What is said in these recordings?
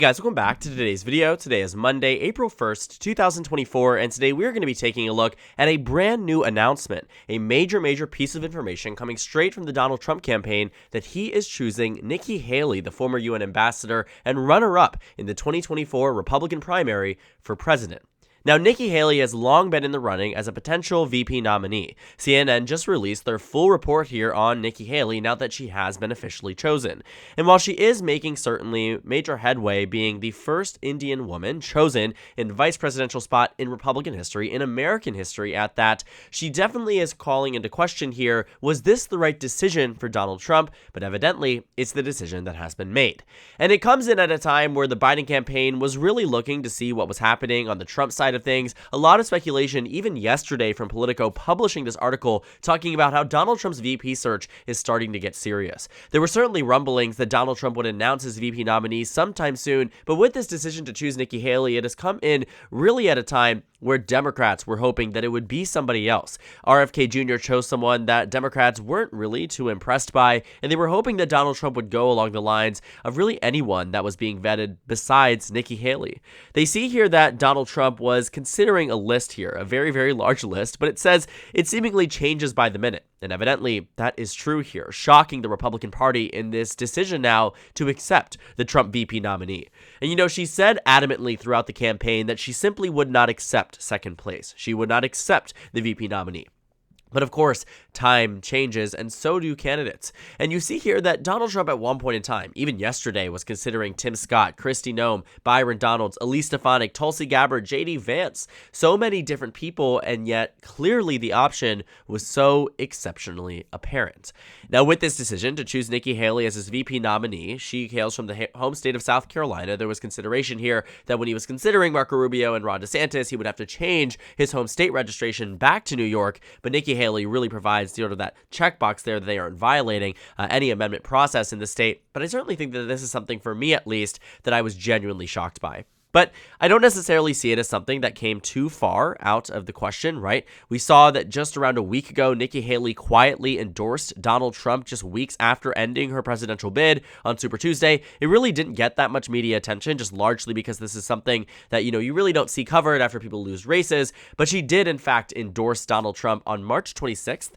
Guys, welcome back to today's video. Today is Monday, April 1st, 2024, and today we're going to be taking a look at a brand new announcement, a major piece of information coming straight from the Donald Trump campaign that he is choosing Nikki Haley, the former UN ambassador and runner-up in the 2024 Republican primary for president. Now, Nikki Haley has long been in the running as a potential VP nominee. CNN just released their full report here on Nikki Haley now that she has been officially chosen. And while she is making certainly major headway being the first Indian woman chosen in vice presidential spot in Republican history, in American history at that, she definitely is calling into question here, was this the right decision for Donald Trump? But evidently, it's the decision that has been made. And it comes in at a time where the Biden campaign was really looking to see what was happening on the Trump side of things. A lot of speculation even yesterday from Politico publishing this article talking about how Donald Trump's VP search is starting to get serious. There were certainly rumblings that Donald Trump would announce his VP nominee sometime soon, but with this decision to choose Nikki Haley, it has come in really at a time where Democrats were hoping that it would be somebody else. RFK Jr. chose someone that Democrats weren't really too impressed by, and they were hoping that Donald Trump would go along the lines of really anyone that was being vetted besides Nikki Haley. They see here that Donald Trump was considering a list here, a very large list, but it says it seemingly changes by the minute. And evidently, that is true here, shocking the Republican Party in this decision now to accept the Trump VP nominee. And you know, she said adamantly throughout the campaign that she simply would not accept second place. She would not accept the VP nominee. But of course, time changes, and so do candidates. And you see here that Donald Trump at one point in time, even yesterday, was considering Tim Scott, Kristi Noem, Byron Donalds, Elise Stefanik, Tulsi Gabbard, J.D. Vance. So many different people, and yet clearly the option was so exceptionally apparent. Now, with this decision to choose Nikki Haley as his VP nominee, she hails from the home state of South Carolina. There was consideration here that when he was considering Marco Rubio and Ron DeSantis, he would have to change his home state registration back to New York, but Nikki Haley really provides sort of that checkbox there that they aren't violating any amendment process in the state. But I certainly think that this is something, for me at least, that I was genuinely shocked by. But I don't necessarily see it as something that came too far out of the question, right? We saw that just around a week ago, Nikki Haley quietly endorsed Donald Trump just weeks after ending her presidential bid on Super Tuesday. It really didn't get that much media attention, just largely because this is something that, you really don't see covered after people lose races. But she did, in fact, endorse Donald Trump on March 26th.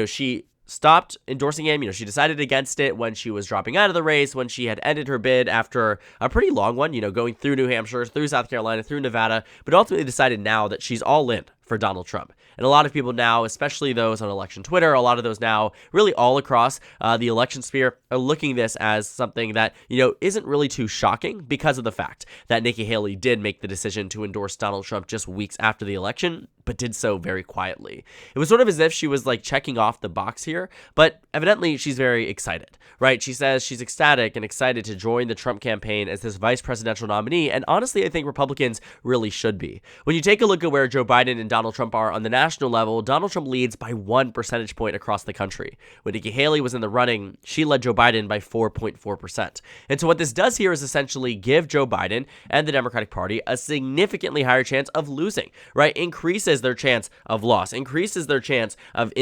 She stopped endorsing him. She decided against it when she was dropping out of the race, when she had ended her bid after a pretty long one, going through New Hampshire, through South Carolina, through Nevada, but ultimately decided now that she's all in for Donald Trump. And a lot of people now, especially those on election Twitter, a lot of those now really all across the election sphere are looking at this as something that, isn't really too shocking because of the fact that Nikki Haley did make the decision to endorse Donald Trump just weeks after the election, but did so very quietly. It was sort of as if she was like checking off the box here, but evidently she's very excited, right? She says she's ecstatic and excited to join the Trump campaign as this vice presidential nominee, and honestly, I think Republicans really should be. When you take a look at where Joe Biden and Donald Trump are on the national level, Donald Trump leads by 1 percentage point across the country. When Nikki Haley was in the running, she led Joe Biden by 4.4%. And so what this does here is essentially give Joe Biden and the Democratic Party a significantly higher chance of losing, right? Increases their chance of loss, increases their chance of,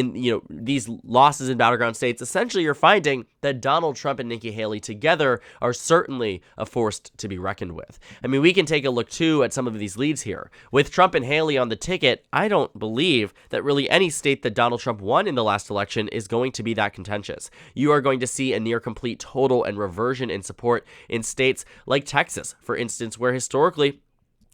these losses in battleground states. Essentially, you're finding that Donald Trump and Nikki Haley together are certainly a force to be reckoned with. I mean, we can take a look too at some of these leads here. With Trump and Haley on the ticket, I don't believe that really any state that Donald Trump won in the last election is going to be that contentious. You are going to see a near complete total and reversion in support in states like Texas, for instance, where historically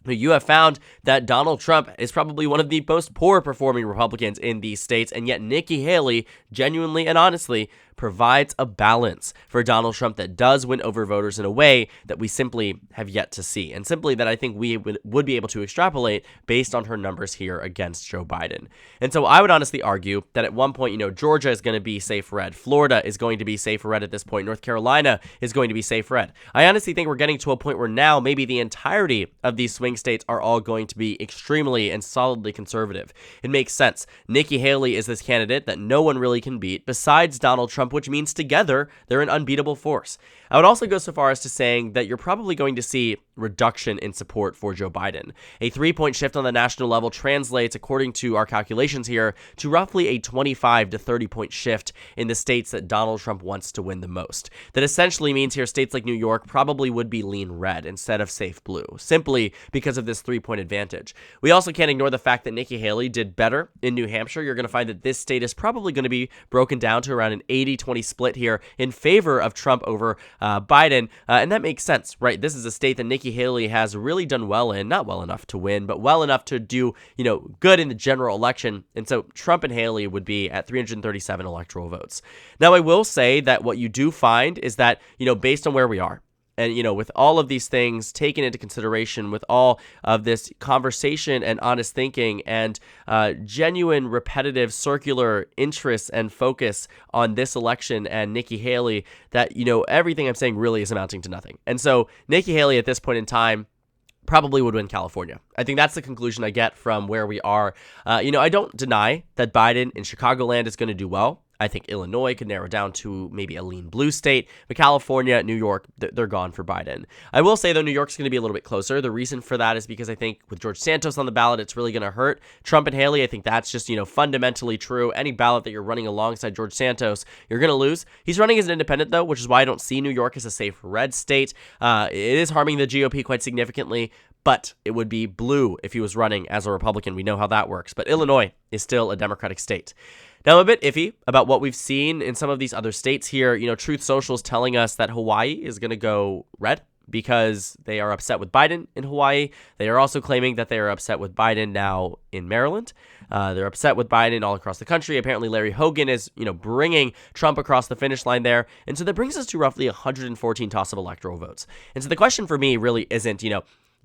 you have found that Donald Trump is probably one of the most poor performing Republicans in these states, and yet Nikki Haley genuinely and honestly provides a balance for Donald Trump that does win over voters in a way that we simply have yet to see, and simply that I think we would be able to extrapolate based on her numbers here against Joe Biden. And so I would honestly argue that at one point, Georgia is going to be safe red, Florida is going to be safe red at this point, North Carolina is going to be safe red. I honestly think we're getting to a point where now maybe the entirety of these swing states are all going to be extremely and solidly conservative. It makes sense. Nikki Haley is this candidate that no one really can beat besides Donald Trump Trump, which means together they're an unbeatable force. I would also go so far as to saying that you're probably going to see reduction in support for Joe Biden. A 3-point shift on the national level translates, according to our calculations here, to roughly a 25 to 30-point shift in the states that Donald Trump wants to win the most. That essentially means here states like New York probably would be lean red instead of safe blue, simply because of this 3-point advantage. We also can't ignore the fact that Nikki Haley did better in New Hampshire. You're going to find that this state is probably going to be broken down to around an 80-20 split here in favor of Trump over Biden, and that makes sense, right? This is a state that Nikki Haley has really done well in, not well enough to win, but well enough to do, good in the general election, and so Trump and Haley would be at 337 electoral votes. Now, I will say that what you do find is that, based on where we are, and, with all of these things taken into consideration, with all of this conversation and honest thinking and genuine, repetitive, circular interest and focus on this election and Nikki Haley, that, everything I'm saying really is amounting to nothing. And so Nikki Haley at this point in time probably would win California. I think that's the conclusion I get from where we are. I don't deny that Biden in Chicagoland is going to do well. I think Illinois could narrow down to maybe a lean blue state, but California, New York, they're gone for Biden. I will say, though, New York's going to be a little bit closer. The reason for that is because I think with George Santos on the ballot, it's really going to hurt Trump and Haley. I think that's just, fundamentally true. Any ballot that you're running alongside George Santos, you're going to lose. He's running as an independent, though, which is why I don't see New York as a safe red state. It is harming the GOP quite significantly, but it would be blue if he was running as a Republican. We know how that works. But Illinois is still a Democratic state. Now, I'm a bit iffy about what we've seen in some of these other states here. Truth Social is telling us that Hawaii is going to go red because they are upset with Biden in Hawaii. They are also claiming that they are upset with Biden now in Maryland. They're upset with Biden all across the country. Apparently, Larry Hogan is, bringing Trump across the finish line there. And so that brings us to roughly 114 toss-up electoral votes. And so the question for me really isn't,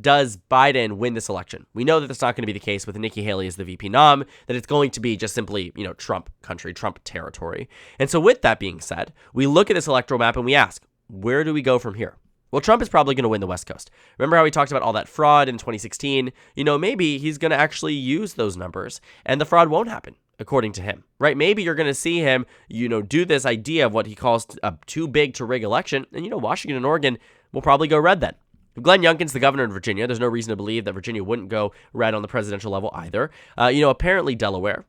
does Biden win this election? We know that that's not going to be the case with Nikki Haley as the VP nom, that it's going to be just simply, Trump country, Trump territory. And so with that being said, we look at this electoral map and we ask, where do we go from here? Well, Trump is probably going to win the West Coast. Remember how we talked about all that fraud in 2016? Maybe he's going to actually use those numbers and the fraud won't happen, according to him, right? Maybe you're going to see him, do this idea of what he calls a too big to rig election. And, Washington and Oregon will probably go red then. Glenn Youngkin's the governor of Virginia. There's no reason to believe that Virginia wouldn't go red on the presidential level either. Apparently Delaware,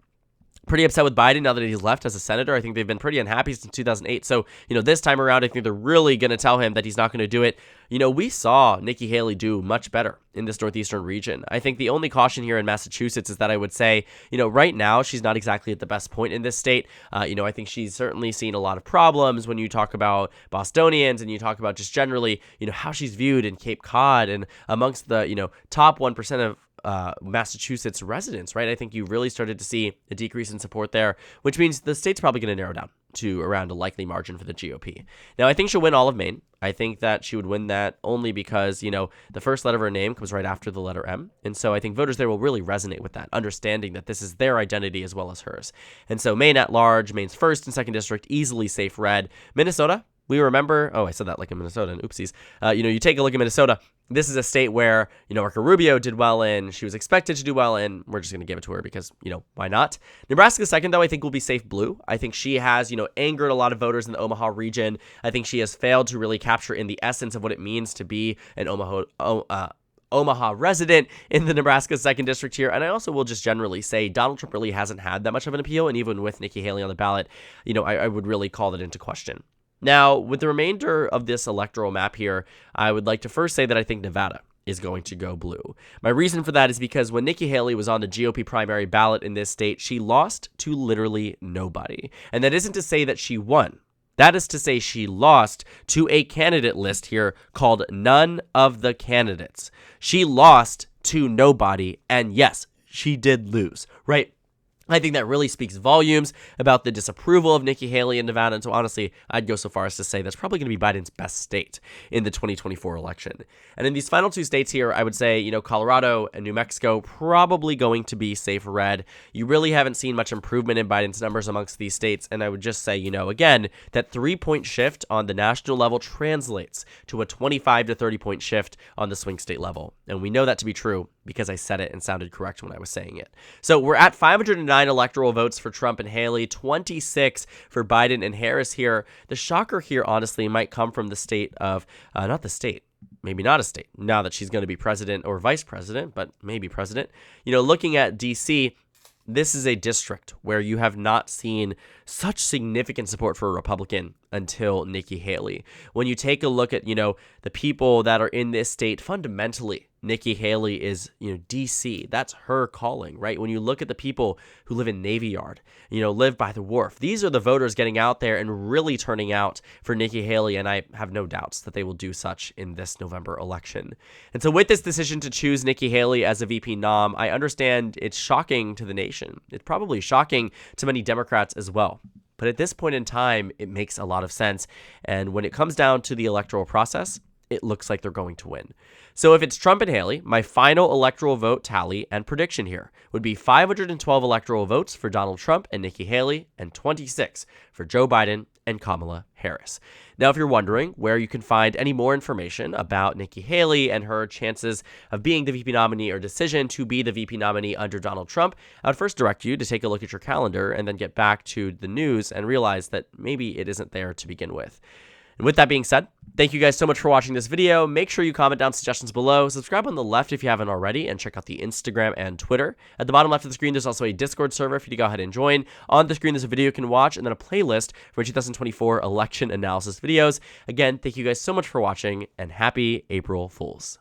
pretty upset with Biden now that he's left as a senator. I think they've been pretty unhappy since 2008. So, this time around, I think they're really going to tell him that he's not going to do it. We saw Nikki Haley do much better in this northeastern region. I think the only caution here in Massachusetts is that I would say, right now, she's not exactly at the best point in this state. I think she's certainly seen a lot of problems when you talk about Bostonians and you talk about just generally, how she's viewed in Cape Cod and amongst the, top 1% of Massachusetts residents, right? I think you really started to see a decrease in support there, which means the state's probably going to narrow down to around a likely margin for the GOP. Now, I think she'll win all of Maine. I think that she would win that only because, the first letter of her name comes right after the letter M. And so I think voters there will really resonate with that, understanding that this is their identity as well as hers. And so Maine at large, Maine's 1st and 2nd district, easily safe red. Minnesota, we remember, I said that like in Minnesota, and oopsies. You take a look at Minnesota. This is a state where, Marco Rubio did well in. She was expected to do well in. We're just going to give it to her because, why not? Nebraska's 2nd, though, I think will be safe blue. I think she has, angered a lot of voters in the Omaha region. I think she has failed to really capture in the essence of what it means to be an Omaha resident in the Nebraska 2nd district here. And I also will just generally say Donald Trump really hasn't had that much of an appeal. And even with Nikki Haley on the ballot, I would really call that into question. Now, with the remainder of this electoral map here, I would like to first say that I think Nevada is going to go blue. My reason for that is because when Nikki Haley was on the GOP primary ballot in this state, she lost to literally nobody. And that isn't to say that she won. That is to say she lost to a candidate list here called None of the Candidates. She lost to nobody, and yes, she did lose, right? I think that really speaks volumes about the disapproval of Nikki Haley in Nevada. And so honestly, I'd go so far as to say that's probably going to be Biden's best state in the 2024 election. And in these final 2 states here, I would say, Colorado and New Mexico probably going to be safe red. You really haven't seen much improvement in Biden's numbers amongst these states. And I would just say, again, that 3-point shift on the national level translates to a 25 to 30-point shift on the swing state level. And we know that to be true because I said it and sounded correct when I was saying it. So we're at 509 electoral votes for Trump and Haley, 26 for Biden and Harris here. The shocker here, honestly, might come from the state of, not the state, maybe not a state, now that she's going to be president or vice president, but maybe president. You know, looking at D.C., this is a district where you have not seen such significant support for a Republican until Nikki Haley. When you take a look at, you know, the people that are in this state, fundamentally, Nikki Haley is, you know, DC. That's her calling, right? When you look at the people who live in Navy Yard, you know, live by the wharf, these are the voters getting out there and really turning out for Nikki Haley, and I have no doubts that they will do such in this November election. And so with this decision to choose Nikki Haley as a VP nom, I understand it's shocking to the nation. It's probably shocking to many Democrats as well. But at this point in time, it makes a lot of sense. And when it comes down to the electoral process, it looks like they're going to win. So if it's Trump and Haley, my final electoral vote tally and prediction here would be 512 electoral votes for Donald Trump and Nikki Haley and 26 for Joe Biden and Kamala Harris. Now, if you're wondering where you can find any more information about Nikki Haley and her chances of being the VP nominee or decision to be the VP nominee under Donald Trump, I would first direct you to take a look at your calendar and then get back to the news and realize that maybe it isn't there to begin with. And with that being said, thank you guys so much for watching this video. Make sure you comment down suggestions below, subscribe on the left if you haven't already, and check out the Instagram and Twitter. At the bottom left of the screen, there's also a Discord server for you to go ahead and join. On the screen, there's a video you can watch, and then a playlist for 2024 election analysis videos. Again, thank you guys so much for watching, and happy April Fools.